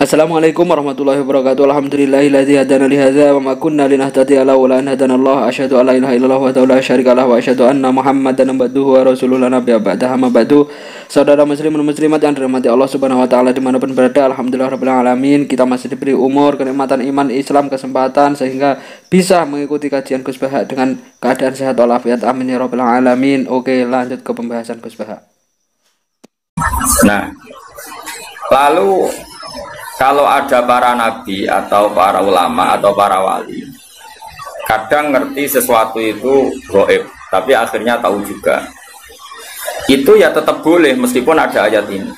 Assalamualaikum warahmatullahi wabarakatuh. Alhamdulillahilladzi hadana li hadza wa ma kunna linahtadiya laula an hadanallah. Asyhadu an la ilaha illallah wa la syarika lahu wa asyhadu anna Muhammadan abduhu wa rasuluhu la nabiyya ba'dahu. Amma ba'du. Saudara muslim dan muslimat yang dirahmati Allah Subhanahu wa taala dimanapun berada, alhamdulillah rabbil alamin, kita masih diberi umur, kenikmatan iman, Islam, kesempatan sehingga bisa mengikuti kajian Gus Baha dengan keadaan sehat walafiat. Amin ya rabbil alamin. Oke, lanjut ke pembahasan Gus Baha. Nah, lalu kalau ada para nabi atau para ulama atau para wali, kadang ngerti sesuatu itu gaib, tapi akhirnya tahu juga. Itu ya tetap boleh meskipun ada ayat ini.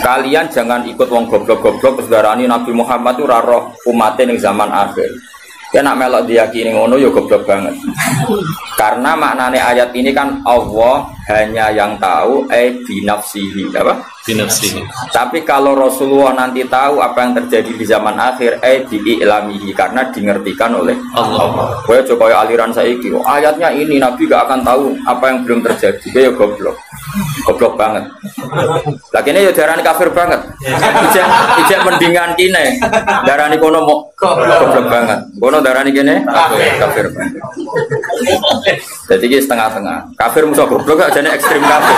Kalian jangan ikut wong goblok-goblok sedarani Nabi Muhammad itu roh umatnya ning zaman akhir. Ya nak melok diyakini ngono ya goblok banget. Karena maknanya ayat ini kan Allah hanya yang tahu binafsihi, apa? Binafsihi. Tapi kalau Rasulullah nanti tahu apa yang terjadi di zaman akhir bi'ilamihi, karena dimengertikan oleh Allah. Kowe coba aliran saiki, ayatnya ini Nabi gak akan tahu apa yang belum terjadi. Kowe goblok. Goblok banget. Lah kene ya darani kafir banget. Ijek mendingan kene. Darani kono mau goblok banget. Kono darani kene kafir banget. Jadi iki setengah-tengah. Kafir musuh goblok gak jane ekstrim kafir.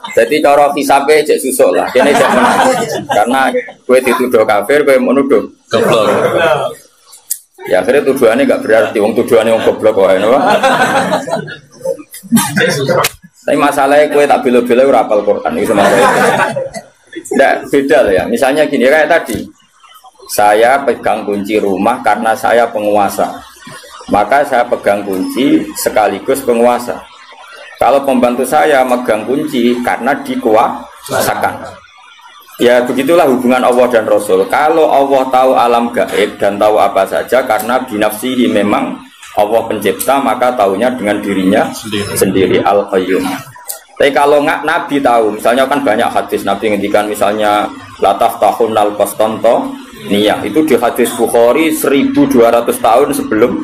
Jadi cara hisabe cek susuk lah. Kene cek menang. Karena kowe dituduh kafir, kowe menuduh goblok. Ya akhirnya tuduhannya gak berarti wong tuduhannya wong goblok wae no. Tapi masalahnya kue tak bila-bila ora hafal Quran itu sama saya. Tidak beda lah ya. Misalnya gini kayak tadi, saya pegang kunci rumah karena saya penguasa, maka saya pegang kunci sekaligus penguasa. Kalau pembantu saya megang kunci karena dikuasakan. Ya begitulah hubungan Allah dan Rasul. Kalau Allah tahu alam gaib dan tahu apa saja karena binafsihi, memang Allah pencipta, maka tahunya dengan dirinya sendiri Al-Qayyum. Tapi kalau nggak Nabi tahu, misalnya kan banyak hadis Nabi ngendikan misalnya lataf tahun al-Qastanto niyah, itu di hadis Bukhari 1200 tahun sebelum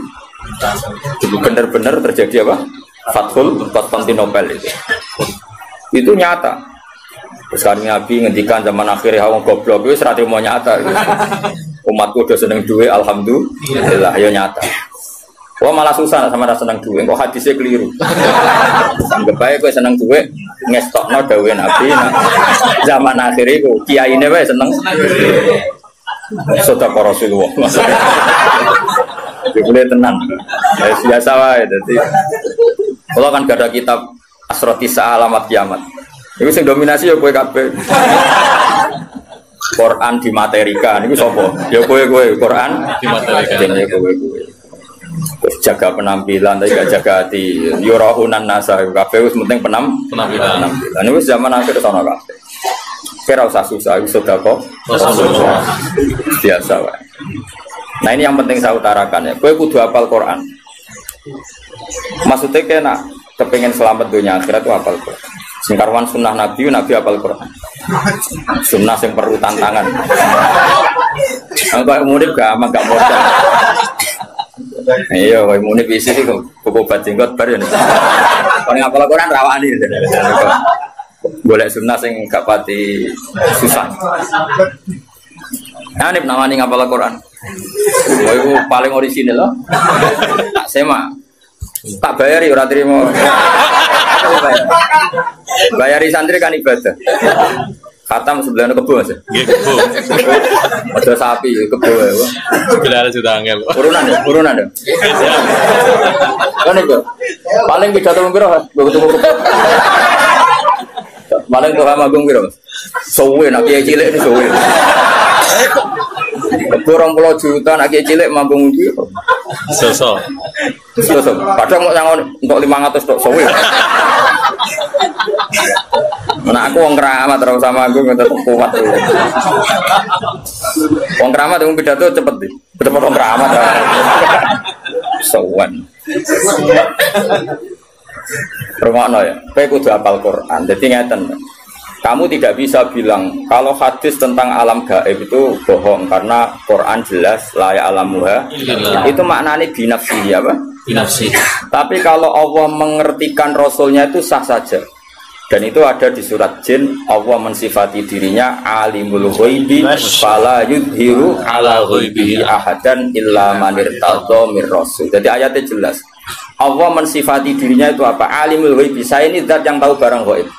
benar-benar terjadi apa? Fathul Konstantinopel itu nyata. Sekarang Nabi ngendikan zaman akhirnya orang goblok itu serati mau nyata. Umatku udah seneng duit, alhamdulillah, ya nyata. Wah malah susah sama rasa seneng duit, kok hadisnya keliru. Anggap aja gue seneng duit, ngestokno dawe Nabi. Zaman akhir itu kiai ini wae seneng. Sedekah Rasulullah. Boleh tenang. Biasa wae dadi. Kalau kan gak ada kitab Asrotisa Alamat Kiamat. Itu sing dominasi ya kowe kabeh. Quran dimaterikan niku sapa? Ya kowe Quran dimaterikan ya kowe. Jaga penampilan tapi gak jaga hati. Yurahunan nasa kabeh wis penting penampilan. Niku zaman akhir sono kabeh. Kira usah susah iso sedekah Rasulullah. Biasa wae. Nah ini yang penting saya utarakan ya. Kowe kudu hafal Quran. Maksudnya kena kepengen selamat dunia akhirat itu hafal Quran. Singkarwan sunnah Nabi hafal Quran. Sunnah yang perlu tantangan. Kalau murid gak modal. Iya, wae munib isi itu obat jenggot bar ya. Kon ngapal Quran rawani. Golek sunnah sing gak pati susah. Nah, ini namanya ngapal Quran. Wah, itu paling orisinal loh. Tak sema. Tak bayari ora trimo. Bayari santri kan ibadah. Khatam sebelah kebo Mas. Nggih, kebo. Ada sapi kebo ya. Sebelah sudah angel. Urunan ya. Kan itu. Paling pidato piro, betul. Paling tuh magung piro. Sowe nak kiai cilik ini sowe. Kebo 20 juta nak kiai cilik magung piro. Soso. Padahal mau yang untuk 500 tok sowe. Nah aku wong keramat terus sama aku tetep kuat tuh. Wong keramat yang pidato cepet deh. Cepet wong keramat. Sowan. Rumakno ya. Kowe kudu hafal Quran. Dadi ngeten. Kamu tidak bisa bilang kalau hadis tentang alam gaib itu bohong karena Quran jelas la ya'lamuha. Itu maknanya binafsi apa? Binafsi. Tapi kalau Allah mengertikan Rasulnya itu sah saja. Dan itu ada di surat Jin, Allah mensifati dirinya alimul ghaibi fala yudhiru ala ghaibihi ahadan illa man irtadha mir rasul. Jadi ayatnya jelas. Allah mensifati dirinya itu apa? Alimul ghaibi, saya ini zat yang tahu barang ghaib.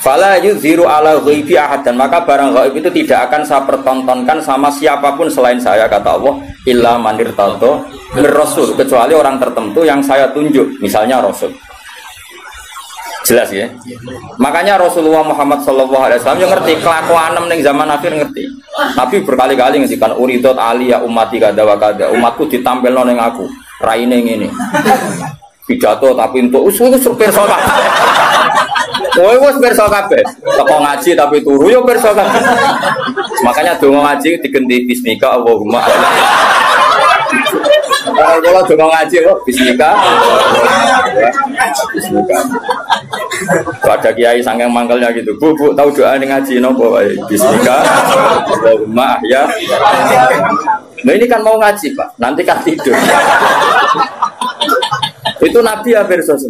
Fala yudhiru ala ghaibi ahadan, maka barang ghaib itu tidak akan saya pertontonkan sama siapapun selain saya, kata Allah, illa man irtadha mir rasul, kecuali orang tertentu yang saya tunjuk, misalnya rasul. Jelas ya. Makanya Rasulullah Muhammad SAW yang ngerti kelakuan ning zaman akhir ngerti. Nabi berkali-kali ngendikan uridot ali ya ummati kada wa kada. Umatku ditampilno ning aku. Raine ngene. Pidato tapi untuk usul pirsa kabeh. Kowe wis pirsa kabeh. Teko ngaji tapi turu yo pirsa kabeh. Makanya donga ngaji digenti bismika Allahumma. Kalau donga ngaji kok bismika. Bismika. Ada kiai sangking mangkelnya gitu, bu tahu doa ini ngaji nopo, bismika, Allahumma ya. Nah ini kan mau ngaji pak, nanti kan tidur. Itu Nabi hampir sosok.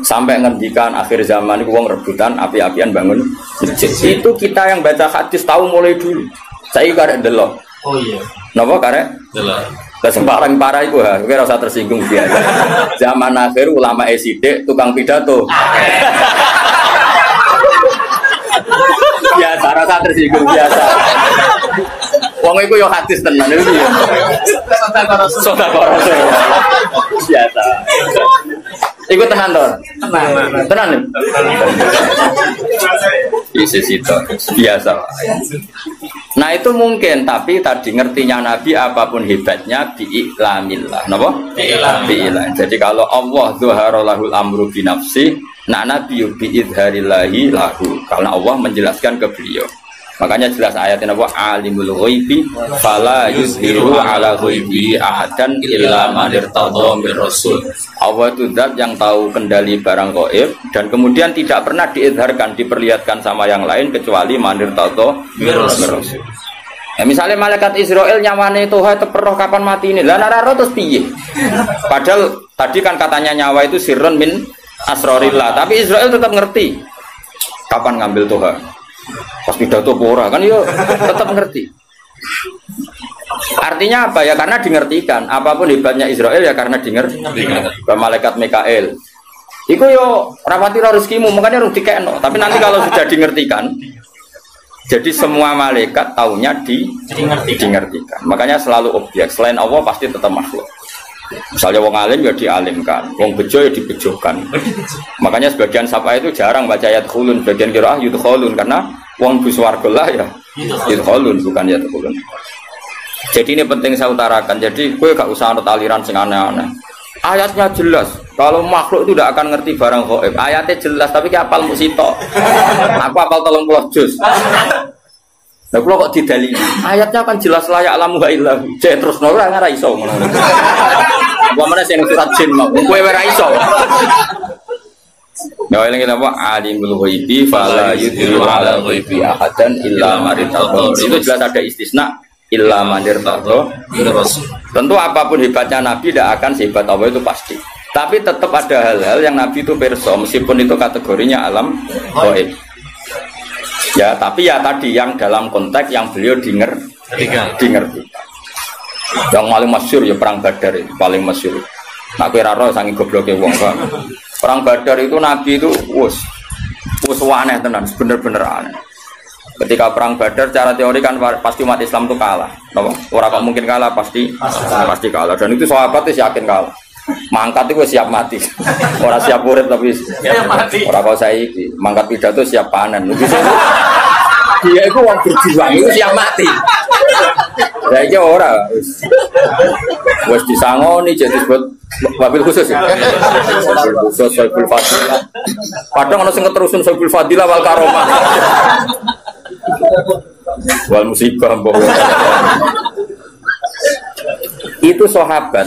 Sampai ngendikan akhir zaman itu wong rebutan api-apian bangun masjid. Itu kita yang baca hadis tahu mulai dulu. Saya karek delok. Oh iya. Nopo karek? Delok. Sembarang parah itu, kira usah tersinggung biasa. Zaman akhir ulama esidik, tukang pidato. Biasa, rasa tersinggung biasa. Wong itu yo hadis tenan itu ya. Soda-soda. Biasa. Iku tenan to? Tenan. Isi situ biasa. Nah itu mungkin, tapi tadi ngertinya Nabi apapun hebatnya bi'iklamillah. Napa? Bi'iklam. Jadi kalau Allah zuhara lahul amru binafsi, nah Nabi bi'idharillahi lahu. Karena Allah menjelaskan ke beliau. Makanya jelas ayatnya apa? Alimul ghaibi fala yuzhiru ala ghaibi ahadan illa man irtadha mir rasul. Allah itu zat yang tahu kendali barang gaib dan kemudian tidak pernah diizharkan, diperlihatkan sama yang lain kecuali man irtadha mir rasul. Ya, misalnya malaikat Israel nyawane Tuhan teperoh kapan mati ini. Lah nararo terus piye? Padahal tadi kan katanya nyawa itu sirrun min asrorillah, tapi Israel tetap ngerti kapan ngambil Tuhan. Pas pidato pura kan yo tetap ngerti. Artinya apa ya? Karena dingertikan. Apapun hebatnya Israel ya karena dingertikan. Malaikat Mikael. Iku yo rapati rezekimu, makanya harus dikekno. Tapi nanti kalau sudah dingertikan, jadi semua malaikat taunya dingertikan. Makanya selalu objek. Selain Allah pasti tetap makhluk. Misalnya wong alim ya dialimkan, wong bejo ya dibejokan. Makanya sebagian sapa itu jarang baca ayat khulun, bagian qiraah yudkhulun karena wong buswarga lah ya yudkhulun bukan yadkhulun. Jadi ini penting saya utarakan. Jadi gue gak usah anut aliran sing aneh-aneh. Ayatnya jelas. Kalau makhluk itu tidak akan ngerti barang gaib. Ayatnya jelas tapi kayak apal musito. Aku apal 30 juz. Nah, kalau kok didalili, ayatnya kan jelas layak alamu ha'ilah. Jadi terus nora nggak iso. Gua mana sih yang surat jin mau? Gue ora iso. Nah, ini kita apa? Alimul ghaibi fala yudhiru ala ghaibi ahadan illa man irtadha. Itu jelas ada istisna illa man irtadha. Tentu apapun hebatnya Nabi tidak akan sehebat Allah itu pasti. Tapi tetap ada hal-hal yang Nabi itu perso, meskipun itu kategorinya alam gaib. Ya, tapi ya tadi yang dalam konteks yang beliau dimengerti. Yang paling masyhur ya perang Badar itu paling masyhur. Nak kira roh saking gobloke wong kan. Perang Badar itu Nabi itu wus aneh tenan, bener-bener aneh. Ketika perang Badar secara teori kan pasti umat Islam itu kalah. Orang kok mungkin kalah pasti kalah. Dan itu sahabat itu yakin kalah. Mangkat itu siap mati, orang siap urip tapi siap mati. Orang kau saya ini mangkat pidato siap panen. Dia itu orang berjuang itu siap mati. Kayaknya orang, wes disangoni jadi sebut wabil khusus ya. Wabil khusus, wabil fadilah. Padahal kalau sing terusun wabil fadilah wal karomah. Wal musibah bohong. Itu sahabat.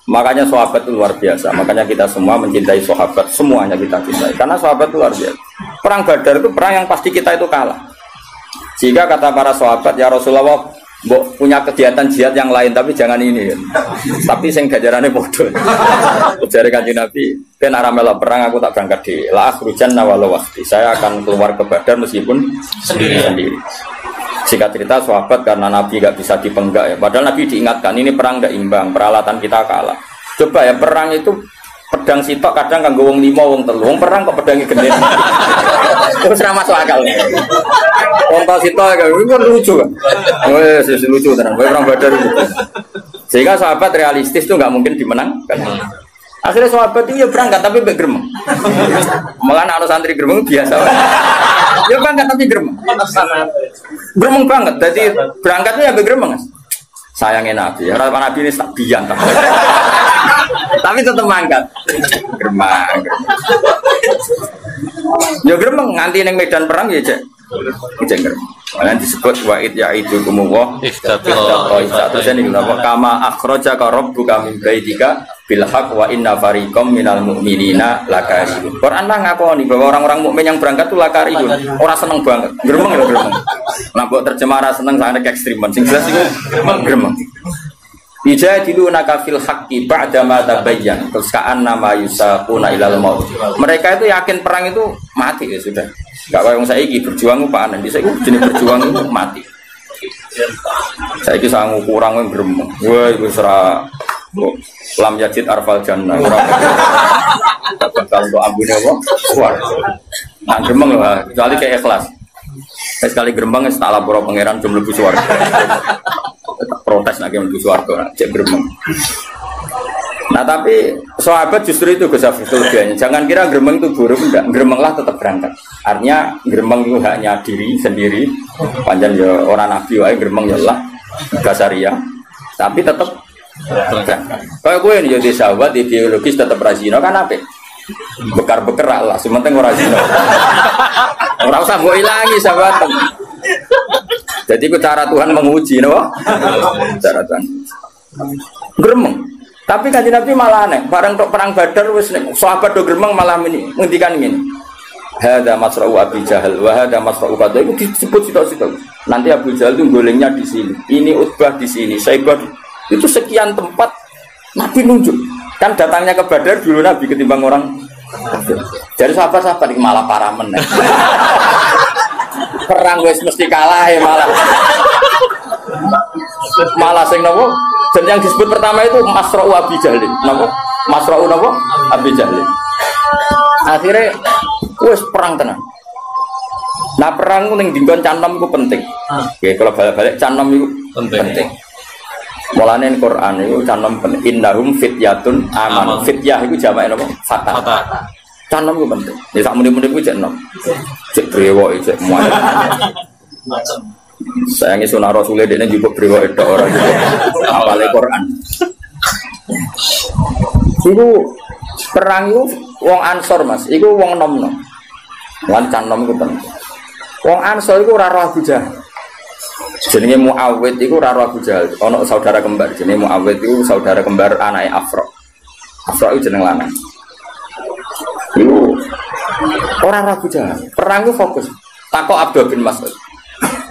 Makanya sahabat itu luar biasa. Makanya kita semua mencintai sahabat. Semuanya kita cintai. Karena sahabat itu luar biasa. Perang Badar itu perang yang pasti kita itu kalah. Jika kata para sahabat, ya Rasulullah, Mbok punya kegiatan jihad yang lain tapi jangan ini. Tapi sing gajarane padha. Jare Kanjeng Nabi, "Ken arah melok perang aku tak berangkat di la akhrujan walau waqti." Saya akan keluar ke Badar meskipun sendiri. Singkat cerita sahabat karena Nabi enggak bisa dipenggak ya. Padahal Nabi diingatkan ini perang enggak imbang, peralatan kita kalah. Coba ya perang itu pedang sitok kadang kanggo wong 5 wong 3. Wong perang kok pedange gede. Terus ora masuk akal. Wong tau sitok itu kan lucu kan. Wes lucu tenan. Perang Badar itu. Sehingga sahabat realistis itu enggak mungkin dimenangkan. Akhirnya sahabat itu ya berangkat tapi mbek gremeng. Malah ana santri gremeng biasa. Ya berangkat tapi gremeng. Gremeng banget. Jadi berangkatnya ya mbek gremeng. Sayangnya Nabi. Ora Nabi ini tak biyan ta. Tapi tetap mangkat. Gremeng. Ya gremeng nganti ning medan perang ya cek. Cek. Malah disebut wa'id ya'idu kumullah terus ini kenapa kama akhrajaka rabbuka min baitika bil haqq wa inna fariqam minal mu'minina lakarihun. Quran lah ngakoni bahwa orang-orang mukmin yang berangkat itu lakarihun. Orang seneng banget. Gremeng lho gremeng. Nah mbok terjemah seneng sangat ekstreman. Sing jelas iku gremeng. Ijadilunaka fil haqqi ba'da ma tabayyan. Terus ka'annama yusaquna ilal maut. Mereka itu yakin perang itu mati ya sudah. Gak kayak yang saiki berjuang panen, bisa itu jenis berjuang itu mati. Saiki sangu kurang yang gremeng. Wah itu serah lam yajid arfal jannah. Bakal untuk ambune apa? Suar. Nah gremeng lah, kecuali kayak ikhlas. Sekali gremeng tak lapor pangeran jam lebih suar. Protes nak yang lebih suar tuh, cek gremeng. Nah tapi sahabat justru itu Gus Afif kelebihannya. Jangan kira gremeng itu buruk, enggak. Gremenglah tetap berangkat. Artinya gremeng itu haknya diri sendiri. Panjang ya orang nabi wae gremeng ya Allah Basaria. Tapi tetap berangkat. Kayak gue ini jadi sahabat di biologis tetap rajino kan apa? Bekar-bekar lah, sementing orang rajino. Orang usah gue ilangi sahabat. Jadi itu cara Tuhan menguji, no? Cara Tuhan. Gremeng. Tapi Kanjeng Nabi malah aneh, bareng tok perang Badar wis sahabat do gremeng malah ngendikan ngene. Hadza masra'u Abi Jahal wa hadza masra'u Qadha itu disebut sitok-sitok. Nanti Abu Jahal itu golengnya di sini. Ini Utbah di sini, Saibah itu sekian tempat Nabi nunjuk. Kan datangnya ke Badar dulu Nabi ketimbang orang. Jadi sahabat-sahabat ini malah parah meneh. Perang wis mesti kalah ya malah. Malah sing nopo? Dan yang disebut pertama itu Masra'u Abi Jahlin. Napa? Masra'u napa? Abi Jahlin. Akhirnya wis perang tenan. Nah perang ning dinggon canom iku penting. Oke, kalau balik-balik canom iku penting. Mulane Quran iku canom penting. Innahum fityatun aman. Fityah iku jamake napa? Fatah. Canom iku penting. Ya sak muni-muni iku cek nom. Cek brewoke cek muat. Sayangi sunah Rasulullah dia juga beriwa itu orang juga apalagi Quran. Iku perang itu wong Ansor mas, iku wong nom. Wancan nom itu penting. Wong Ansor iku ora roh Abu Jahal. Jenenge Muawwid iku ora roh Abu Jahal. Ono saudara kembar jenenge Muawwid iku saudara kembar anake Afra. Afra iku jeneng lanang. Iku ora roh Abu Jahal. Perang itu fokus. Takok Abdul bin Mas'ud.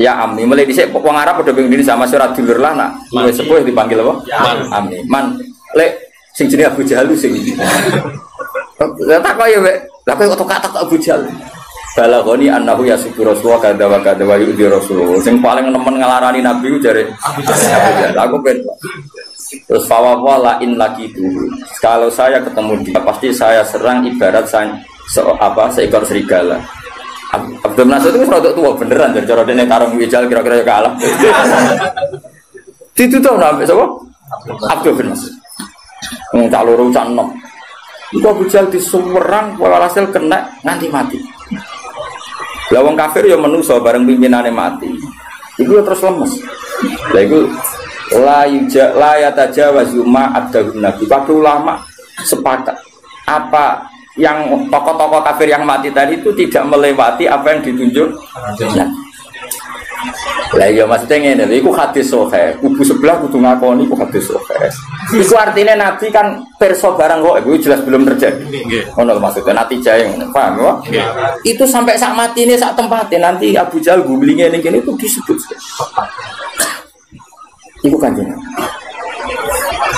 Ya Ami, mulai dhisik wong Arab padha bingung sama surat dulur lah nak. Wis sepuh dipanggil apa? Ami. Man, lek sing jenenge Abu Jahal sing. Lah takok ya, Mbak. Lah kok kata Abu Jahal. Balagoni annahu yasubbu Rasulullah kadza wa kadza wa yu'dhi Rasulullah. Sing paling nemen ngelarani Nabi ku jare Abu Jahal. Aku ben. Terus fawwala in lagi dulu. Kalau saya ketemu dia pasti saya serang ibarat seekor serigala. Abdul Nasir itu produk tua beneran dari cara dia tarung wijal kira-kira kalah. Itu tuh nampak siapa? Abdul Nasir. Calon urusan nom. Itu Abu Jahal disumerang, walhasil kena nganti mati. Lawang kafir yang menuso bareng pimpinannya mati. Itu terus lemes. Lah itu la yatajawazu ma adahun nabi. Waktu ulama sepakat apa yang tokoh-tokoh kafir yang mati tadi itu tidak melewati apa yang ditunjuk. Lah iya maksudnya ngene, iku hadis sahih. Kubu sebelah kudu ngakoni iku hadis sahih. Iku artinya Nabi kan perso barang kok iku jelas belum terjadi. Ngono maksudnya natijah yang paham ya? Itu sampai sak matine sak tempate nanti Abu Jahal gulinge ning kene itu disebut. Iku Kanjeng.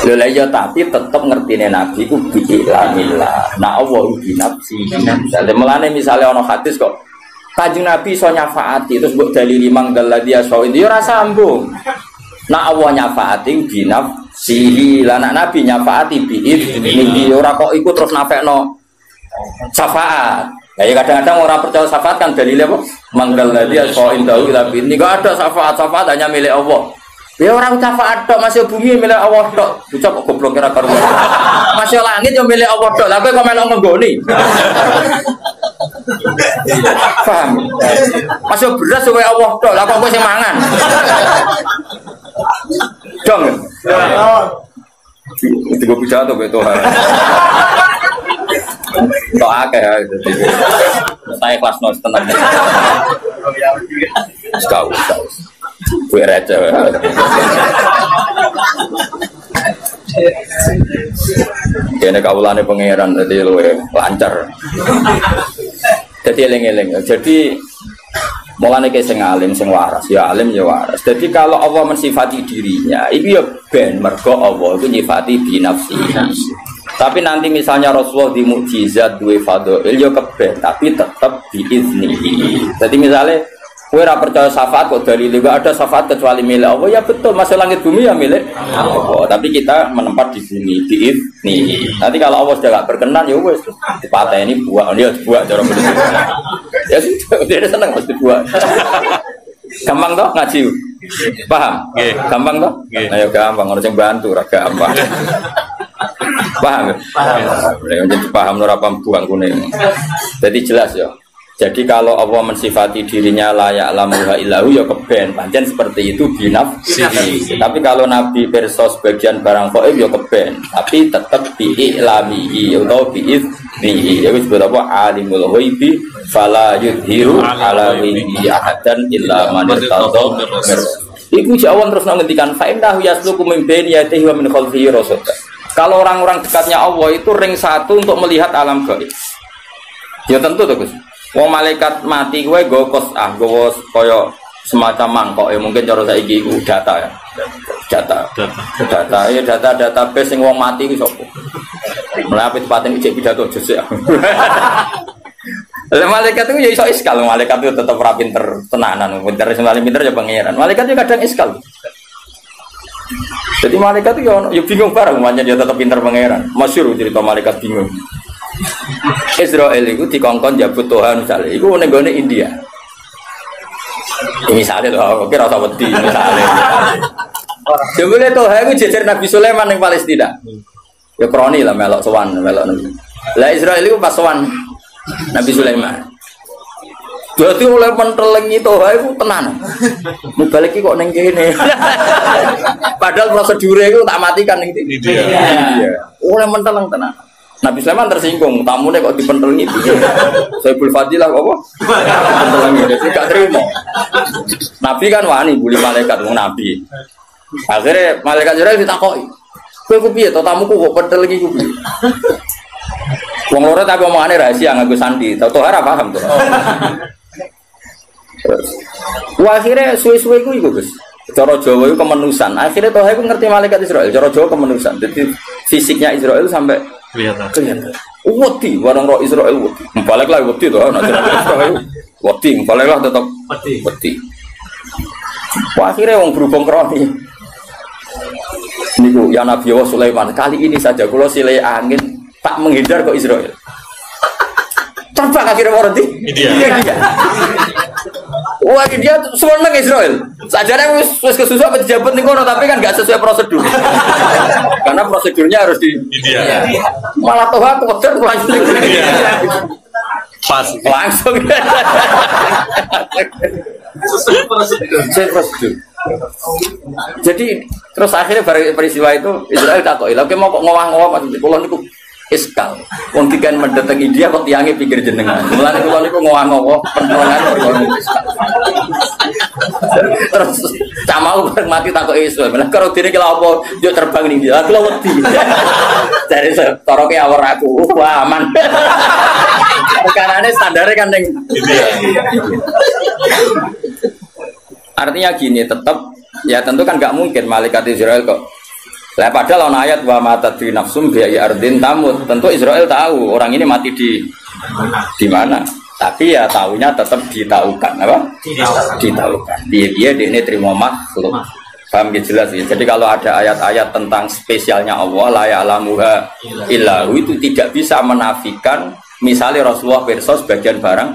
Lho lah ya tapi tetep ngertine Nabi ku bi'ilhamillah. Nah Allah ubi nafsi. Misalnya ana hadis kok Kanjeng Nabi iso nyafaati terus mbok dalili mangdal ladhi aswain ya ora sambung. Nah Allah nyafaati bi nafsihi. Lah Nabi nyafaati bi idzni ora kok iku terus nafekno syafaat. Ya kadang-kadang orang percaya syafaat kan dalilnya apa? Mangdal ladhi aswain dawu ila bi ini enggak ada syafaat hanya milik Allah. Ya orang syafaat tok masih bumi milik Allah tok. Ucap kok goblok kira karo. Masih langit yo milik Allah tok. Lah kowe kok melok nggoni. Paham? Masih beras kowe Allah tok. Lah kok kowe sing mangan. Dong. Itu gue pidato kowe Tuhan. Tok akeh itu. Saya kelas 0 tenang. Sekau. Gue receh. Kene kawulane pangeran dadi luwe lancar. Dadi eling-eling. Jadi mulane ke sing alim sing waras, ya alim ya waras. Jadi kalau Allah mensifati dirinya, itu ya ben mergo Allah itu nyifati bi nafsi. Tapi nanti misalnya Rasulullah di mukjizat duwe fadhil ya keben, tapi tetap biiznihi. Jadi misalnya kowe ora percaya syafaat kok dari juga ada syafaat kecuali milik Allah ya betul masih langit bumi ya milik Allah tapi kita menempat di bumi biizni. Nanti kalau Allah sudah enggak berkenan ya wis dipateni buak dia buak cara begitu. Ya sudah dia seneng mesti buak. Gampang toh ngaji. Paham? Gampang toh? Ayo gampang harus yang bantu ora gampang. Paham? Paham. Jadi paham ora paham buang kuning. Jadi jelas ya. Jadi kalau Allah mensifati dirinya layak lamuha ilahu ya keben pancen seperti itu binafsihi. Tapi kalau Nabi perso sebagian barang gaib ya keben, tapi tetap bi'ilamihi atau bi'iznihi. Ya disebut apa alimul ghaibi fala yudhiru ala ghaibi ahadan illa man irtada. Iku jawan terus ngendikan fa innahu yasluku min baini yadihi wa min khalfihi rasada. Kalau orang-orang dekatnya Allah itu ring satu untuk melihat alam gaib. Ya tentu tuh Gus. Wong malaikat mati kowe nggo kaya semacam mangkok ya mungkin cara saiki iku data ya. Data ya database sing wong mati ku sapa. Mulai apit paten ijek pidato jese. Lah malaikat itu ya iso iskal, malaikat itu tetap ora pinter tenanan, pinter ya pangeran. Malaikat itu kadang iskal. Jadi malaikat itu ya bingung bareng, makanya dia tetap pinter pangeran. Masyhur cerita malaikat bingung. Israel itu dikongkon jabut Tuhan misalnya, itu nenggone India. Misalnya loh, oke rasa wedi misalnya. Jebule Tuhan itu jejer Nabi Sulaiman yang Palestina. Ya kroni lah melok sowan. Lah Israel itu pas sowan Nabi Sulaiman. Jadi oleh mentelengi Tuhan itu tenan. Balik kok neng kene. Padahal prosedure itu tak matikan ning India. Oleh menteleng tenan. Nabi Sulaiman tersinggung, tamunya kok dipentelengi piye? Saibul Fadilah apa? Dipentelengi, jadi gak terima. Nabi kan wani bully malaikat, Nabi. Akhirnya malaikat Jibril ditakoki. Kowe piye to tamuku kok pentelengi ku piye? Wong loro tapi omongane rahasia nganggo sandi. Tahu ora paham to. Wah akhirnya suwe-suwe iku Gus. Cara Jawa itu kemenusan. Akhirnya toh aku ngerti malaikat Israel. Cara Jawa kemenusan. Jadi fisiknya Israel sampai kelihatan. Wedi, warang roh Israel wedi. Balik lah wedi toh. Wedi, balik lah tetap wedi. Wah akhirnya wong berhubung kroni. Niku ya Nabi Sulaiman kali ini saja kalau silai angin tak menghindar ke Israel. Terbang akhirnya orang di India. Wah dia semua nang Israel. Sajane wis kesusu apa dijabat ning kono tapi kan enggak sesuai prosedur. Karena prosedurnya harus di India. Malah toh aku wedher langsung. Pas langsung. Sesuai prosedur. Jadi terus akhirnya peristiwa itu Israel takut. Oke mau kok ngowah-ngowah maksud kula niku iskal. Wong dikan mendatangi dia kok tiange pikir jenengan. Mulane kula niku ngowah-ngowah penolongan iskal. Terus camau bareng mati takut Israel. Lah karo dene ki lha apa yo terbang ning dia. Kula wedi. Dari toroke awor aku. Wah aman. Perkarane standare kan ning Artinya gini, tetap Ya tentu kan nggak mungkin malaikat Israel kok. Lah padahal ana ayat wa matadri nafsum bi ardin tamut. Tentu Israel tahu orang ini mati di mana. Tapi ya tahunya tetap ditaukan apa? Ditaukan. Dia ini terima makhluk. Paham gitu jelas ya. Jadi kalau ada ayat-ayat tentang spesialnya Allah la ya'lamuha illahu itu tidak bisa menafikan misalnya Rasulullah perso sebagian barang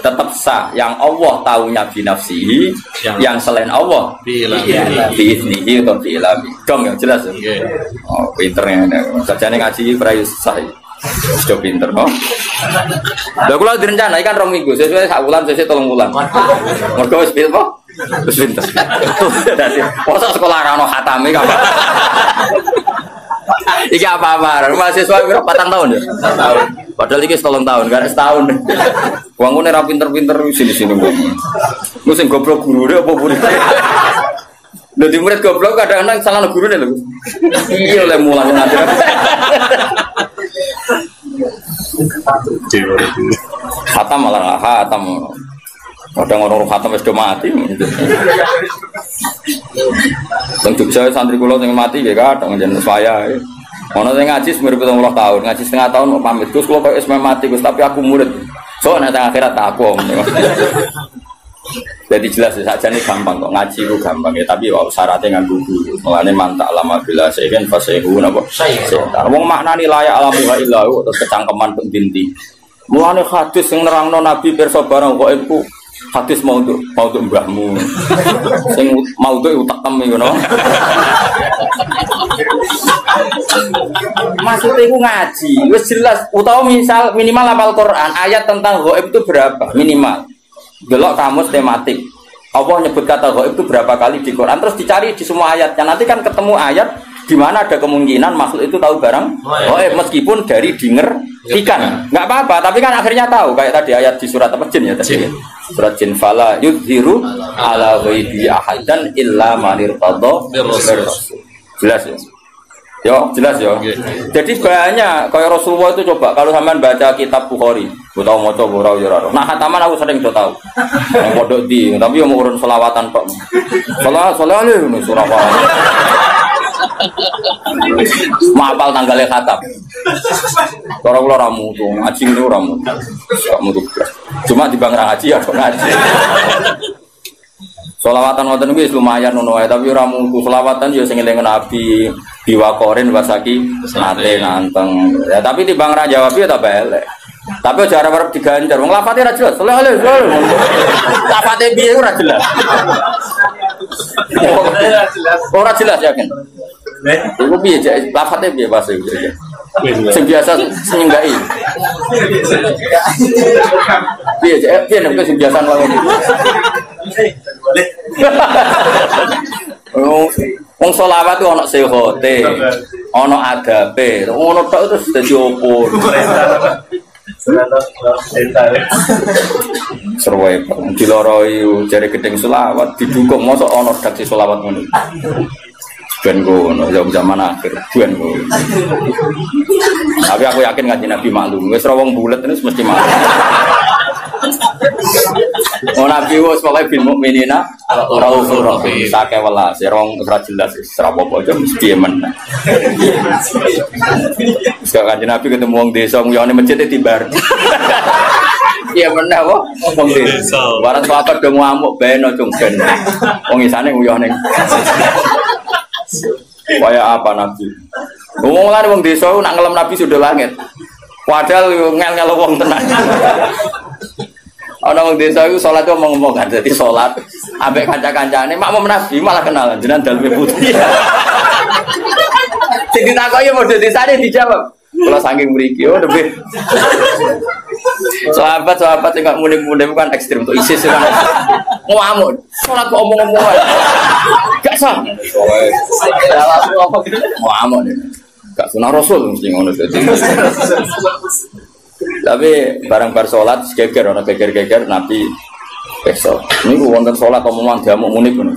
tetap sah. Yang Allah tahunya binafsihi, yang selain Allah biiznihi atau biilami. Dong ya jelas ya. Oh pinternya. Sajane ngaji prayus sah. Sudah pinter kok. Lah kula direncana ikan 2 minggu, sesuai sak wulan, sesuai 3 wulan. Mergo wis pinter kok. Wis pinter. Dadi mosok sekolah ra ono khatame kok. Iki apa-apa, mahasiswa berapa tahun ya? 4 tahun. Padahal iki 3 tahun, gak setahun. Wong ngene ra pinter-pinter sini-sini kok. Lu sing goblok gurune apa murid? Lho di murid goblok kadang-kadang salah gurune lho. Iya oleh mulang nanti. Khatam malah khatam. Kadang orang khatam sudah mati. Teng Jogja santri kula sing mati ya kadang jeneng saya. Ono sing ngaji 20 tahun, ngaji setengah tahun mau pamit. Gus kula kok wis mati Gus, tapi aku murid. So nek akhirat tak aku. Jadi jelas saja nih gampang kok ngaji itu gampang ya, tapi wow, syaratnya nganggo guru. Mulane mantak lama bila sehen fasehu napa. Wong maknani layak alamuha illahu terus kecangkeman pentinti. Mulane hadis sing nerangno Nabi pirsa barang kok iku hadis mau untuk mbahmu. Sing mau untuk utak tem ngono. Maksudnya iku ngaji, wis jelas utawa misal minimal hafal Quran, ayat tentang ghaib itu berapa? Minimal. Delok kamus tematik. Allah nyebut kata ghaib itu berapa kali di Quran, terus dicari di semua ayatnya. Nanti kan ketemu ayat di mana ada kemungkinan makhluk itu tahu barang ghaib meskipun dari dinger-ikan. Enggak apa-apa, tapi kan akhirnya tahu kayak tadi ayat di surat apa jin ya tadi. Surat jin fala yudhiru ala ghaibi ahadan illa man irtada bir-rasul. Jelas ya? Yo, jelas ya. Jadi banyak kayak Rasulullah itu coba kalau sampean baca kitab Bukhari, mbok tau maca ora ya ora. Nah, khataman aku sering do tau. Yang pondok di, tapi yo mau urun selawatan Pak. Salah ini surah apa? Mapal tanggalnya khatam. Cara kula ora mutu, ngaji niku ora mutu. Gak mutu. Cuma di bang ngaji ya kok ngaji. Selawatan wonten wis lumayan ngono wae, tapi ora mutu selawatan ya sing eling Nabi diwakorin wasaki nate nganteng. Ya tapi timbang ra jawab ya ta elek. Tapi aja arep diganjar. Wong lafate ra jelas. Lafate piye ora jelas. Ora jelas yakin. Iku piye jek lafate piye bahasa iki. Sing biasa nyenggai. Piye jek piye nek sing biasa wae. Wong selawat itu ana sehote, ana adabe, ngono tok terus dadi opo. Serwae diloroi jare gedeng selawat didukung mosok ana redaksi selawat ngono. Ben ngono ya zaman akhir ben ngono. Tapi aku yakin ngaji Nabi maklum, wis ra wong bulet terus mesti maklum. Oh Nabi wis pokoke bil mukminina raufur rahim sake welas rong ora jelas ora apa-apa aja mesti men. Sekarang Nabi ketemu wong desa nguyone masjid tibar. Iya bener apa? Wong desa. Barang sahabat do ngamuk ben ojo ben. Wong isane nguyone. Kaya apa Nabi? Ngomong lan wong desa nak ngelem Nabi sudah langit. Padahal ngel-ngel wong tenan. Ana wong desa iku salat kok ngomong kan dadi salat ambek kanca-kancane makmum Nabi malah kenalan jenengan daleme putih. Sing ditakoki model desane dijawab. Kula saking mriki oh lebih. Sahabat-sahabat sing gak munim-munim kan ekstrem untuk ISIS kan. Ngamuk. Salat kok omong-omong ae. Gak sah. Ngamuk. Gak sunah Rasul mesti ngono dadi. Tapi barang bar salat geger ana geger-geger Nabi besok. Niku wonten salat omongan diamuk munib ngono.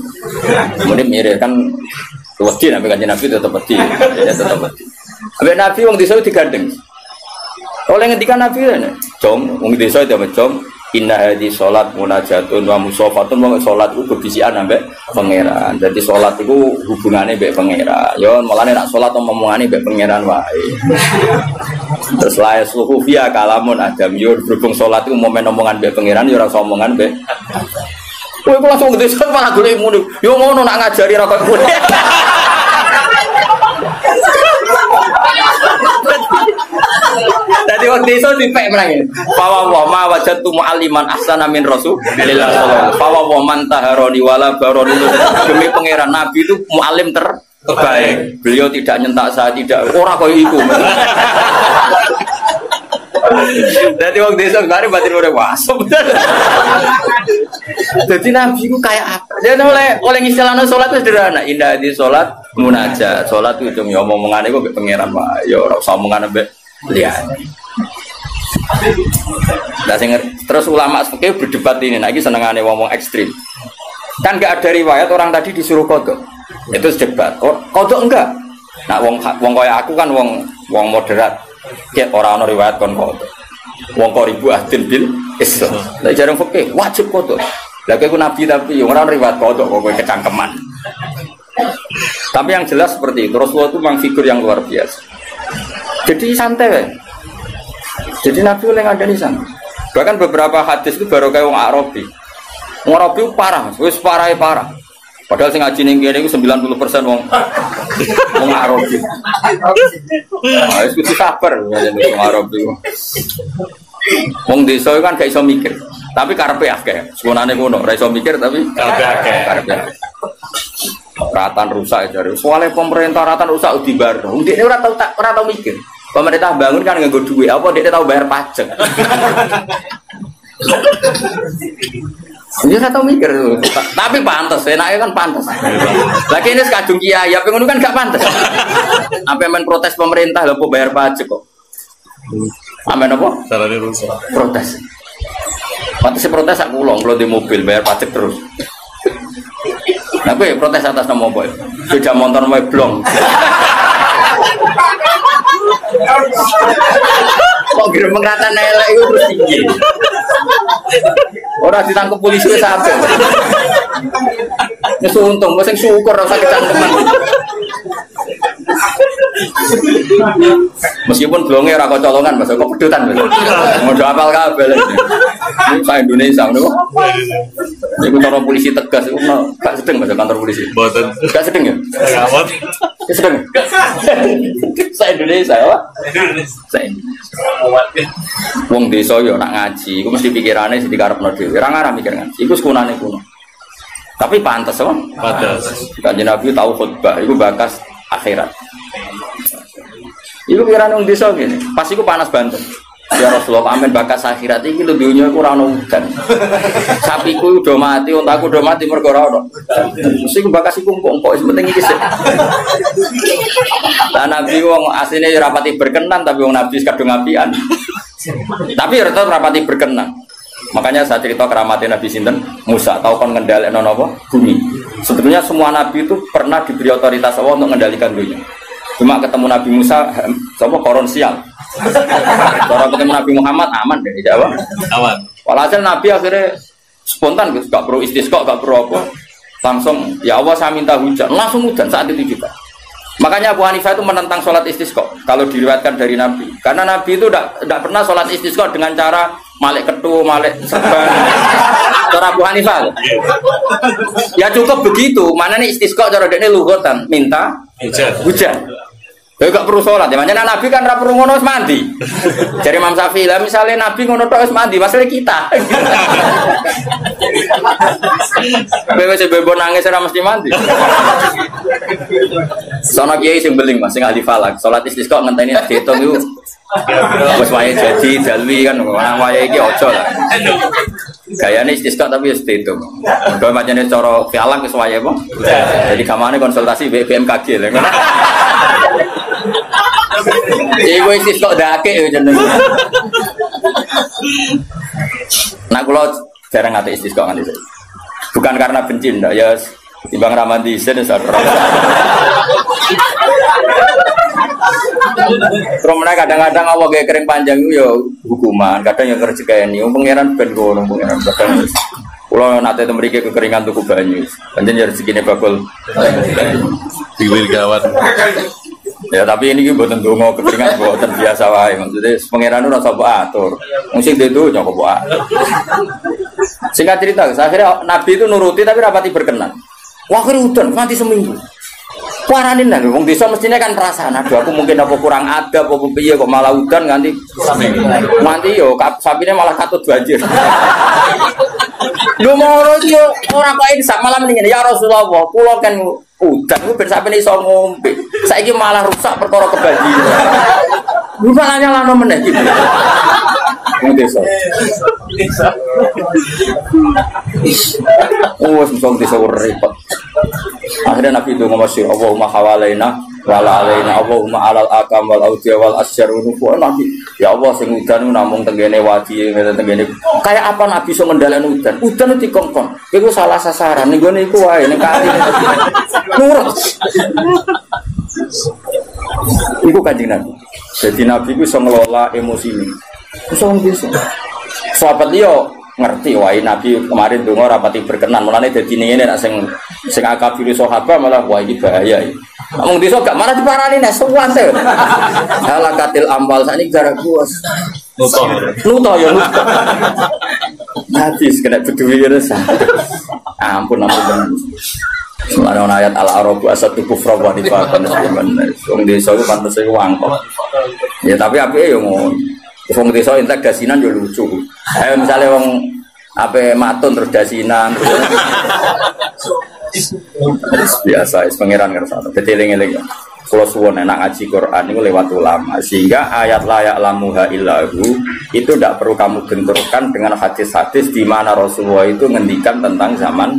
Munib mirip kan wedi Nabi tetep wedi. Ya tetep wedi. Ambek Nabi wong desa digandeng. Oleh ngendikan Nabi ngene, "Jom, wong desa itu jom, Inna hadhi sholat munajatun wa musofatun wa sholat itu kebisian ambek pangeran. Jadi sholat itu hubungannya ambek pangeran. Yo mulane nak sholat omongane ambek pangeran wae. Terus la yasluhu fiya kalamun adam yo berhubung sholat itu momen omongan ambek pangeran yo ora usah omongan ambek. Kowe kok langsung gede malah golek ngono. Yo ngono nak ngajari ra kok ngono. Jadi waktu itu dipek menangin. Fawa wa ma wajadtu mu'alliman ahsana min Rasulillah sallallahu. Fawa wa man taharoni wala baroni. Demi pangeran Nabi itu mu'allim terbaik. Beliau tidak nyentak saya, tidak ora koyo iku. Jadi waktu itu kemarin batin udah wasop. Jadi Nabi itu kayak apa? Jadi oleh istilahnya sholat itu sederhana. Indah di sholat munajat. Sholat itu cuma omongan itu pangeran pak. Yo ora usah omongan ambek lihat. Nah, terus ulama fikih berdebat ini. Lagi senengane ngomong ekstrim. Kan nggak ada riwayat orang tadi disuruh kodok. Itu debat. Kodok enggak? Nah, wong kaya aku kan wong moderat. Kayak orang riwayat kon kodok. Wong koribu ahdin bil Islam. Lah jarang fikih wajib kodok. Lah kowe nabi tapi orang riwayat kodok kok kecangkeman. Tapi yang jelas seperti itu. Rasulullah itu memang figur yang luar biasa. Jadi santai. Jadi Nabi oleh ngadani sana. Bahkan beberapa hadis itu baru kayak wong Arabi. Wong Arabi parah, wis parah. Padahal sing ngaji ning kene iku 90% wong Arabi. Ah, wis kudu sabar ngene wong Arabi. Wong desa kan gak iso mikir, tapi karepe akeh. Sebenarnya ngono, ora iso mikir tapi karepe akeh. Ratan rusak jare. Soale pemerintah ratan rusak dibar. Wong dekne ora tau mikir. Pemerintah bangun kan nganggo duit, apa dekne tau bayar pajak. Dia nggak tahu mikir, tapi pantas, enaknya kan pantas. Lagi ini sekadung kiai, ya pengen kan gak pantas. Apa main protes pemerintah, lo bayar pajak kok? Amen apa? Salahnya rusak. Protes. Pantas protes aku ulang, kalau di mobil bayar pajak terus. Nah, gue protes atas nama boy. Sudah motor mau blong. Kok kira mengrata nelek itu terus tinggi. Orang ditangkap polisi sampai. Nyusul untung, gue syukur rasa kecangkeman. Meskipun blongnya rako colongan, masa kok pedutan. Mau apal kabel. Ini saya Indonesia, nih. Ini kantor polisi tegas, gak sedang masa kantor polisi. Gak sedang ya? Gawat. Sedang. Saya Indonesia, apa? Saya. Wong desa yo nak ngaji, iku mesti pikirane sing dikarepno dhewe. Ora ngarah mikir ngaji, iku sekunane kuno. Tapi pantes apa? Pantes. Kanjeng Nabi tahu khutbah, iku bakas akhirat. Iku pikirane wong desa ngene, pas iku panas banget. Ya Rasulullah, amin bakas akhirat iki lho dunya iku ora ono udan. Sapiku udah mati, untaku udah mati mergo ora ono. Mesti iku bakas iku empuk wis penting iki sik. Lah Nabi wong asline ya rapati berkenan tapi wong Nabi kadung apian. Tapi tetap rapati berkenan. Makanya saya cerita keramatnya Nabi sinten Musa tahu kan ngendhalekno napa bumi. Sebetulnya semua nabi itu pernah diberi otoritas Allah untuk mengendalikan dunia. Cuma ketemu Nabi Musa sapa koron sial. Kalau ketemu Nabi Muhammad aman deh Jawa. Aman. Walhasil Nabi akhirnya spontan gak perlu istisqa, gak perlu apa. Langsung ya Allah saya minta hujan, langsung hujan saat itu juga. Makanya Abu Hanifah itu menentang sholat istisqa kalau diriwayatkan dari Nabi. Karena Nabi itu tidak pernah sholat istisqa dengan cara malik ketu, malik serban. Cara Abu Hanifah. Ya cukup begitu. Mana nih istisqa cara dekne luhutan minta hujan. Ya gak perlu sholat. Ya makanya Nabi kan ra perlu ngono wis mandi. Jadi Imam Syafi'i lah misalnya Nabi ngono tok wis mandi, masalah kita. Bebo nangis ora mesti mandi. Sono kiai sing beling Mas sing ahli falak, salat istisqa ngenteni diitung iku wis wae jadi dalwi kan ana wae iki aja lah. Gayane istisqa tapi wis diitung. Mergo macane cara falak wis wae apa? Jadi gamane konsultasi BMKG lho. Iku istisqa dake jenenge. Nah kula jarang ngate istisqa nganti saiki. Bukan karena benci ndak ya timbang ramadi sen sadar. Terus mereka kadang-kadang Allah kayak kering panjang itu ya hukuman, kadang yang kerja kayak ini, pangeran ben gono, pangeran kadang. Kalau nanti mereka kekeringan tuku banyu, panjang jadi segini bakul. Diwil gawat. Ya tapi ini buat tentu mau kekeringan buat terbiasa wae, maksudnya pangeran itu rasa atur, musik itu nyokok buat. Singkat cerita, akhirnya Nabi itu nuruti tapi rapati berkenan. Wah kerutan, mati seminggu. Waranin lah, wong desa mestinya kan perasaan. Aduh, aku mungkin apa kurang ada, apa piye kok malah udan nganti yo, sapine malah katut banjir. Lu mau yo ora kok sak malam ini ya Rasulullah, kula kan udan ku ben sapine iso ngombe. Saiki malah rusak perkara kebanjiran. Lu malah nyalano meneh iki. Wong desa. Oh, sing desa repot. Akhirnya Nabi itu ngomong Allahumma hawalaina wala alaina Allahumma alal akam wal audya wal asyar unufu Nabi ya Allah sing udan namung tenggene wadi tenggene kayak apa Nabi iso ngendhaleni udan itu dikongkon iku salah sasaran ning gone iku wae ning kali nurut iku Kanjeng Nabi jadi Nabi iku iso ngelola emosi ini iso bisa sahabat dia ngerti wae Nabi kemarin donga rapati berkenan mulane dadi ngene nek sing akabir sahabat malah wah iki bahaya iki. Wong desa gak marah diparani nek suwante. Halakatil amal sakniki gara kuwas. Nuto ya nuto. Hadis kena beduwi rasa. Ampun. Semana ayat al-arabu asatu kufra wa nifaqan sebenarnya. Wong desa iku pantes iku wangkok. Ya tapi apike yo ngono. Wong desa entek dasinan yo lucu. Ayo misale wong ape matun terus dasinan. Biasa pangeran ngersano. Deteling-eling. Kula suwun enak ngaji Quran niku lewat ulama sehingga ayat layak lamuha illahu itu tidak perlu kamu benturkan dengan hadis-hadis di mana Rasulullah itu ngendikan tentang zaman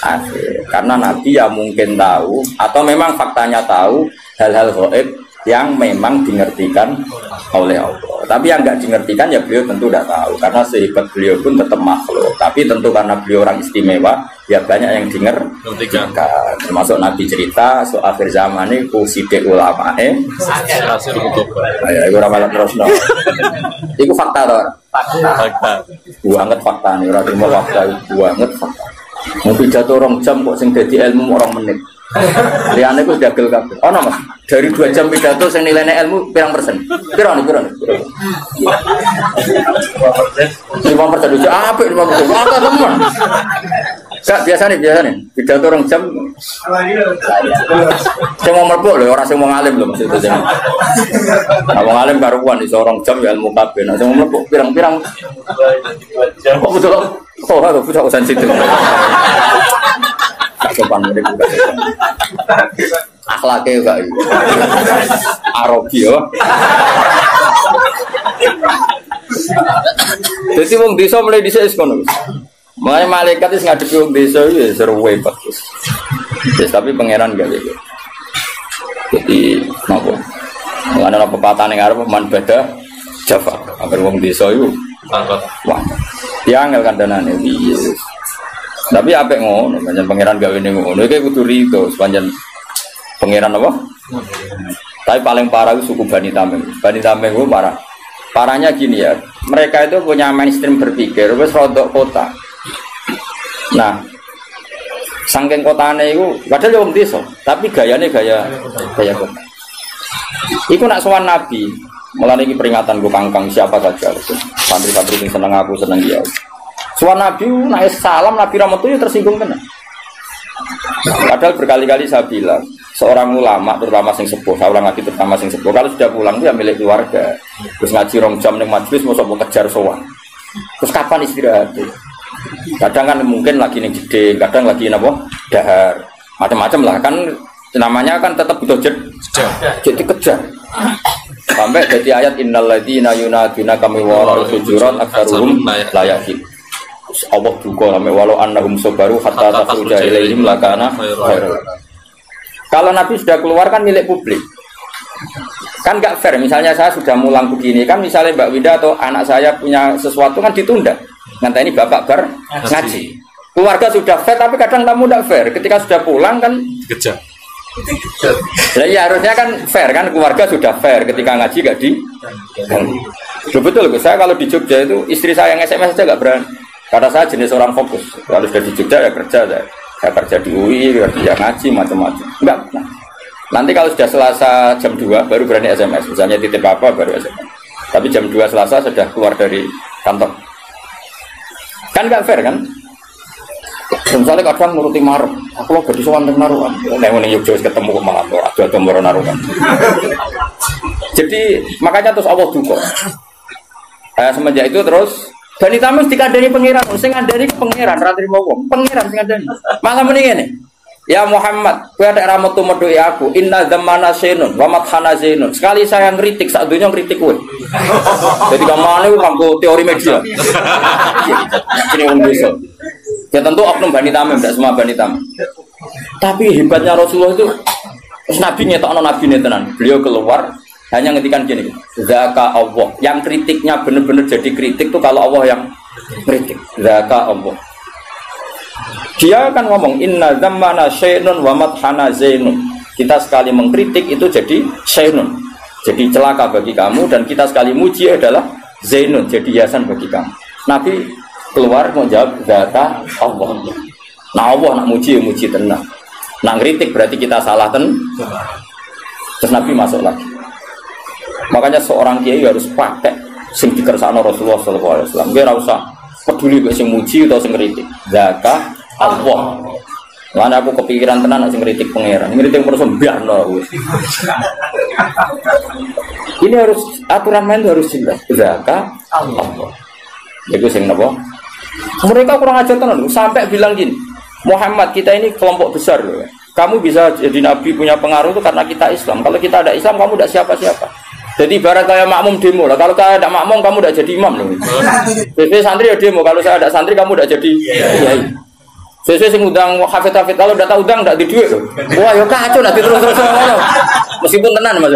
akhir. Karena Nabi ya mungkin tahu atau memang faktanya tahu hal-hal gaib yang memang dimengertikan oleh Allah. Tapi yang enggak dimengertikan ya beliau tentu tidak tahu karena sehebat beliau pun tetap makhluk. Tapi tentu karena beliau orang istimewa, ya banyak yang dimengertikan. Termasuk Nabi cerita soal akhir zaman ini kuside ulama hasil kutub. Ya iku ora malah terus no. Iku fakta to. Fakta. Banget fakta nih, ora terima fakta banget fakta. Mau pidato 2 jam kok sing dadi ilmu 2 menit. Liane ku dagel kabeh. Ono Mas, dari 2 jam pidato sing nilainya ilmu pirang persen? Piro nih? 5% apik 5%. Apa teman? Kak biasa nih pidato 2 jam. Sing mau mlebu lho, ora sing mau ngalim lho maksud itu. Nah, wong alim karuan iso 2 jam ya ilmu kabeh. Nah, sing mau mlebu pirang-pirang 2 jam. Kok betul? Oh, aku punya sensitif. Tak sopan mereka juga. Akhlaknya juga. Arabi ya. Jadi wong desa mulai dhisik wis ngono. Mulai malaikat wis ngadepi wong desa ya seru wae bagus. Tapi pangeran gak gitu. Jadi napa? Ana pepatah ning arep man beda Java. Agar wong desa iku angkat. Wah. Ya angel kandhanane piye. Tapi apik ngono, pancen pangeran gawe ning ngono iki kudu rido, pancen pangeran apa? Tapi paling parah itu suku Bani Tamim. Bani Tamim itu parah. Parahnya gini ya, mereka itu punya mainstream berpikir wis rodok kota. Nah, saking kotane iku padahal wong desa, tapi gayane gaya kota. Iku nak sowan Nabi, mulane iki peringatan go kangkang siapa saja. Santri-santri sing seneng aku seneng dia. Soal Nabi, naik salam Nabi Rahmat itu tersinggung kan? Padahal berkali-kali saya bilang, seorang ulama terutama sing sepuh, saya ulang lagi terutama sing sepuh, kalau sudah pulang itu ya milik keluarga. Terus ngaji 2 jam ning majelis mau kejar sowan. Terus kapan istirahat? Kadang kan mungkin lagi ning jeding, kadang lagi napa? Dahar. Macam-macam lah kan namanya kan tetap butuh jadi kejar. Sampai jadi ayat innal ladzina yunaduna kami wara'ul hujurat aktsaruhum la yaqin. Allah juga sampai walau annahum sabaru hatta takhruja ilaihim lakana khairul. Kalau Nabi sudah keluar kan milik publik. Kan enggak fair, misalnya saya sudah mulang begini kan misalnya Mbak Winda atau anak saya punya sesuatu kan ditunda. Ngenteni bapak bar ngaji. Keluarga sudah fair tapi kadang tamu enggak fair. Ketika sudah pulang kan dikejar. Nah, ya harusnya kan fair kan, keluarga sudah fair ketika ngaji gak di. Betul, saya kalau di Jogja itu istri saya yang SMS aja gak berani. Karena saya jenis orang fokus. Kalau sudah di Jogja ya kerja saya kerja di UI, kerja ngaji macam-macam. Enggak. Nah, nanti kalau sudah Selasa jam 2 baru berani SMS. Misalnya titip apa baru SMS. Tapi jam 2 Selasa sudah keluar dari kantor. Kan gak fair kan? Misalnya kadang nuruti maruk, aku lo gede sowan naruhan. Nek Yogyakarta ketemu kok malah ada moro naruhan. Jadi makanya terus Allah duka. Semenjak itu terus Bani Tamim dikandani pangeran, sing ngandani pangeran ra trimo wong. Pangeran sing ngandani. Malah muni ngene. Ya Muhammad, kowe ada ra metu medhoki aku. Inna zamana sainun wa mathana zainun. Sekali saya ngritik sak donya ngritik kowe. Jadi kamane kanggo teori media. Ini wong desa. Ya tentu oknum Bani Tamim, tidak semua Bani Tamim. Tapi hebatnya Rasulullah itu, Nabi ngetokno Nabi tenan. Beliau keluar hanya ngetikan gini, Zaka Allah. Yang kritiknya benar-benar jadi kritik itu kalau Allah yang kritik. Zaka Allah. Dia akan ngomong Inna zammana syainun wa madhana zainun. Kita sekali mengkritik itu jadi syainun, jadi celaka bagi kamu, dan kita sekali muji adalah zainun, jadi hiasan bagi kamu. Nabi keluar mau jawab Zaka Allah. Nah Allah nak muji tenang. Nak ngritik berarti kita salah Terus Nabi masuk lagi. Makanya seorang kiai harus pakai sing dikersakno Rasulullah sallallahu alaihi wasallam. Dia ora usah peduli mek sing muji atau sing ngritik. Zaka Allah. Mana aku kepikiran tenan sing ngritik pangeran. Ngritik terus mbiarno wis. Ini harus aturan main harus jelas. Zaka Allah. Itu sing napa? Mereka kurang ajar tenan sampai bilang gini, Muhammad kita ini kelompok besar loh. Kamu bisa jadi nabi punya pengaruh itu karena kita Islam. Kalau kita ada Islam kamu tidak siapa-siapa. Jadi ibarat kayak makmum demo lah. Kalau saya ada makmum kamu tidak jadi imam loh. Sesuai santri ya demo. Kalau saya ada santri kamu tidak jadi kiai. Sesuai sing udang hafid-hafid kalau tidak tahu udang tidak di duit loh. Wah yo kacau nanti terus-terus ngono. Meskipun tenan Mas.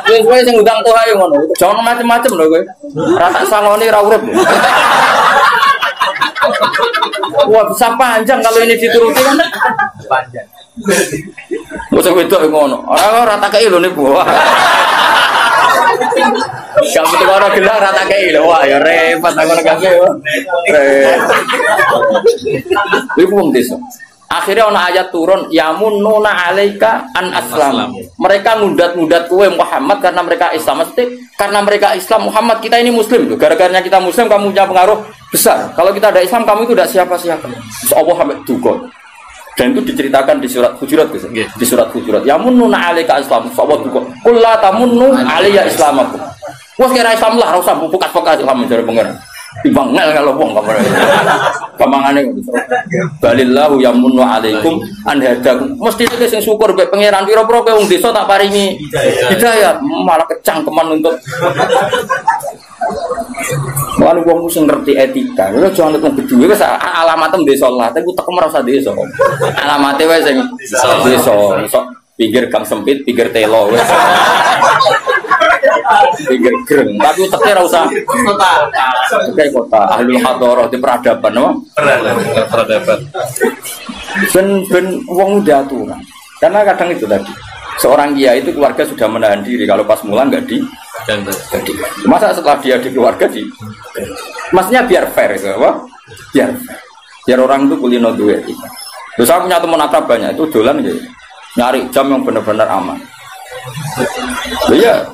Sesuai sing udang tuh ayo ngono. Jangan macam-macam loh kowe. Rata sangone ra urip. Wah bisa panjang kalau ini dituruti kan panjang. Masa wedok ngono. Ora rata kei lho niku. Kamu tuh orang gelar rata kei lho. Wah ya repot aku negake yo. Iku wong desa. Akhirnya ana ayat turun yamununa alaika an aslam. Mereka ngudat-ngudat kowe Muhammad karena mereka Islam. Mesti karena mereka Islam Muhammad kita ini muslim loh. Gara-garanya kita muslim kamu punya pengaruh besar. Kalau kita ada Islam kamu itu tidak siapa-siapa. Allah sampai duka. Dan itu diceritakan di surat Hujurat guys. Di surat Hujurat. Yamununa alaika Islam. Allah duka. Qul la tamunnu alayya islamakum. Wes kira Islam lah ora usah bukas-bukas Islam mencari pengen. Timbang ngel kalau wong kamane. Kamangane balillahu yamunnu alaikum an hadakum. Mesti nek sing syukur mek pangeran pira-pira kowe wong desa tak paringi hidayah malah kecangkeman untuk Wong wong sing ngerti etika. Lha jangan nek bedhuwe wis alamatem desa lah, tapi utek ora usah desa. Alamate wae sing desa, iso pinggir gang sempit, pinggir telo wis. Pinggir greng, tapi uteknya ora usah kota. Kayak kota ahlul hadharah di peradaban, no? Peradaban. Ben wong udah aturan. Karena kadang itu tadi. Seorang kiai itu keluarga sudah menahan diri kalau pas mulan enggak di jadi. Masa setelah dia di keluarga di maksudnya biar fair itu apa? Biar orang itu kulino duit. Terus saya punya teman akrab banyak itu dolan gitu. Nyari jam yang benar-benar aman. Iya.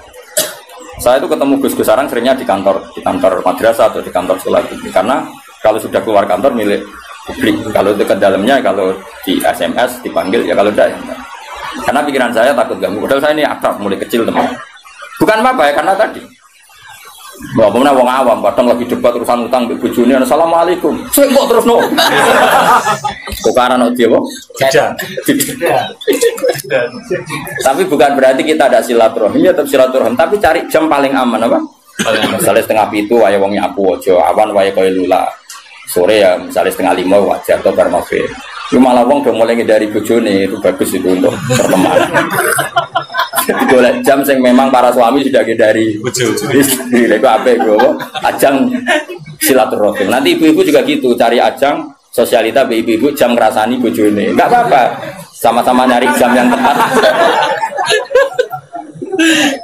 Saya itu ketemu Gus Sarang seringnya di kantor madrasah atau di kantor sekolah gitu. Karena kalau sudah keluar kantor milik publik, kalau itu ke dalamnya, kalau di SMS dipanggil ya, kalau tidak ya enggak. Karena pikiran saya takut ganggu. Padahal saya ini akrab mulai kecil teman. Bukan apa ya, karena tadi bahwa pemenang wong awam kadang lagi debat urusan utang di bojone assalamualaikum. Sik kok terus no. Kok karena dia wong? Tapi bukan berarti kita ada silaturahmi atau silaturahmi, tapi cari jam paling aman apa? Misalnya setengah pitu wae wong nyapu aja, awan wae koyo lula. Sore ya misalnya setengah 5 wajar atau bar maghrib. Lu malah wong udah mulai dari bojone, itu bagus itu untuk pertemanan. Golek jam sing memang para suami sudah dari istri. Itu apa itu? Ajang silaturahim. Nanti ibu-ibu juga gitu, cari ajang sosialita ibu-ibu jam ngrasani bojone. Enggak apa-apa. Sama-sama nyari jam yang tepat.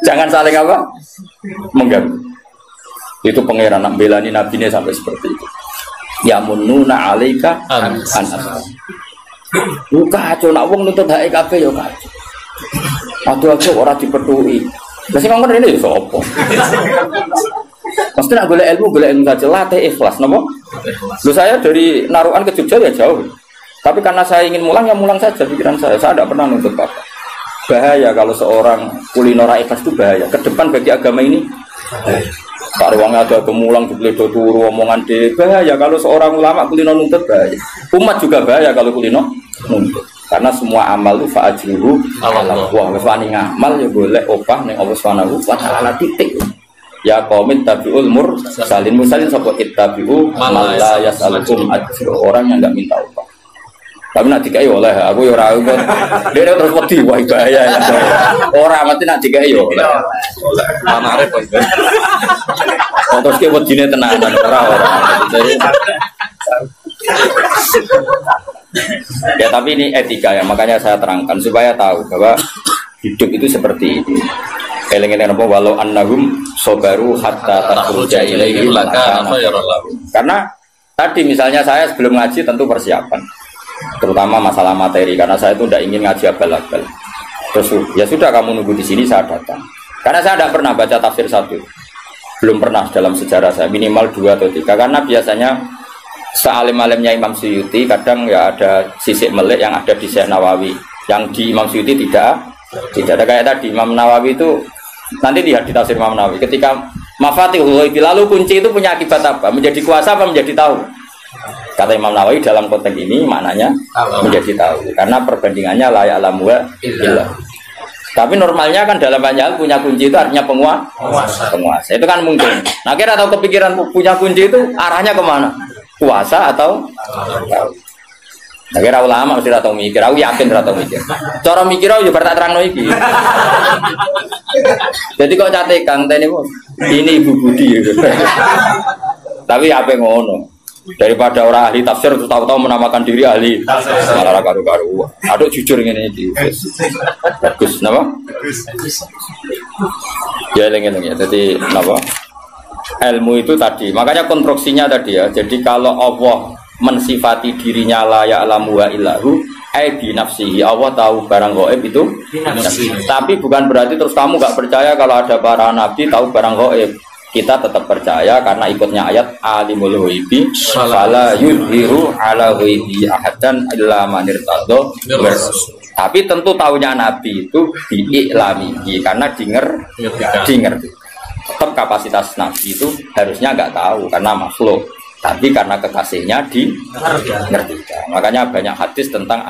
Jangan saling apa? Mengganggu. Itu pangeran nak belani nabinya sampai seperti itu. Ya mununa alaika anas. Buka aja nak wong nuntut hak kabeh ya kacau. Aduh ora dipethuki. Lah sing ngomong rene ya sapa? Pasti nak golek ilmu saja latih ikhlas napa? Lu saya dari Narukan ke Jogja ya jauh. Tapi karena saya ingin mulang ya mulang saja pikiran saya. Saya tidak pernah nuntut apa. Bahaya kalau seorang kuliner ikhlas itu bahaya. Ke depan bagi agama ini. Pak Rewangnya ada kemulang dibeledo turu omongan deh. Bahaya kalau seorang ulama kuliner nuntut bahaya. Umat juga bahaya kalau kuliner nuntut. Karena semua amal itu fa'ajruhu Allah. Wah, wani ngamal ya boleh opah ning Allah Subhanahu wa taala titik. Ya qaumit tabiul mursalin sapa ittabi'u man la yas'alukum ajra, orang yang enggak minta upah. Tapi nak dikai oleh aku ya ora kok. Dene terus wedi wah bahaya ya. Ora mesti nak dikai yo oleh. Manare kok. Terus ki wedine tenanan ora. Ya tapi ini etika ya, makanya saya terangkan supaya tahu bahwa hidup itu seperti ini. Eling-eling apa walau annahum sabaru hatta takhruja ilaihi laka karena tadi misalnya saya sebelum ngaji tentu persiapan terutama masalah materi karena saya itu tidak ingin ngaji abal-abal. Terus ya sudah kamu nunggu di sini saya datang. Karena saya tidak pernah baca tafsir satu. Belum pernah dalam sejarah saya minimal 2 atau 3 karena biasanya sealim-alimnya Imam Suyuti kadang ya ada sisik melek yang ada di Syekh Nawawi. Yang di Imam Suyuti tidak ada kayak tadi Imam Nawawi itu nanti lihat di tafsir Imam Nawawi ketika Mafatihul Ghaib lalu kunci itu punya akibat apa? Menjadi kuasa apa menjadi tahu? Kata Imam Nawawi dalam konteks ini maknanya menjadi tahu karena perbandingannya la ya'lamu illa. Tapi normalnya kan dalam banyak punya kunci itu artinya penguasa. Itu kan mungkin. Nah kira atau kepikiran punya kunci itu arahnya kemana? Kuasa atau tahu? Nah kira ulama mesti ratau mikir, aku yakin ratau mikir. Cara mikir aku juga tak terang iki. Jadi kok catekan tadi ini Ibu Budi. Tapi apa ngono? Daripada orang ahli tafsir terus tahu-tahu menamakan diri ahli malah karu-karu. Aduh jujur ngene iki. Bagus, napa? Ya eling-eling ya. Jadi napa? Ilmu itu tadi. Makanya konstruksinya tadi ya. Jadi kalau Allah mensifati dirinya la ya'lamu wa illahu bi nafsihi, Allah tahu barang gaib itu nafsihi. Tapi bukan berarti terus kamu enggak percaya kalau ada para nabi tahu barang gaib. Kita tetap percaya karena ikutnya ayat alimul ghaibi fala yudhiru ala ghaibi ahadan illa man irtadha. Tapi tentu tahunya nabi itu diiklamihi karena dinger. Tetap kapasitas nabi itu harusnya enggak tahu karena makhluk. Tapi karena kekasihnya ngerti. Makanya banyak hadis tentang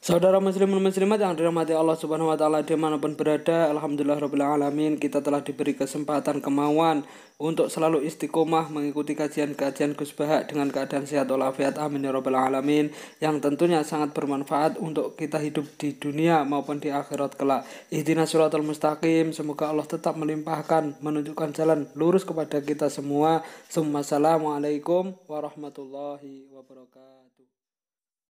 Saudara muslimin muslimat yang dirahmati Allah Subhanahu wa taala dimanapun berada, alhamdulillahirabbil alamin, kita telah diberi kesempatan kemauan untuk selalu istiqomah mengikuti kajian-kajian Gus Bahak dengan keadaan sehat walafiat, amin ya rabbal alamin, yang tentunya sangat bermanfaat untuk kita hidup di dunia maupun di akhirat kelak. Ihdinas siratal mustaqim, semoga Allah tetap melimpahkan menunjukkan jalan lurus kepada kita semua. Assalamualaikum warahmatullahi wabarakatuh.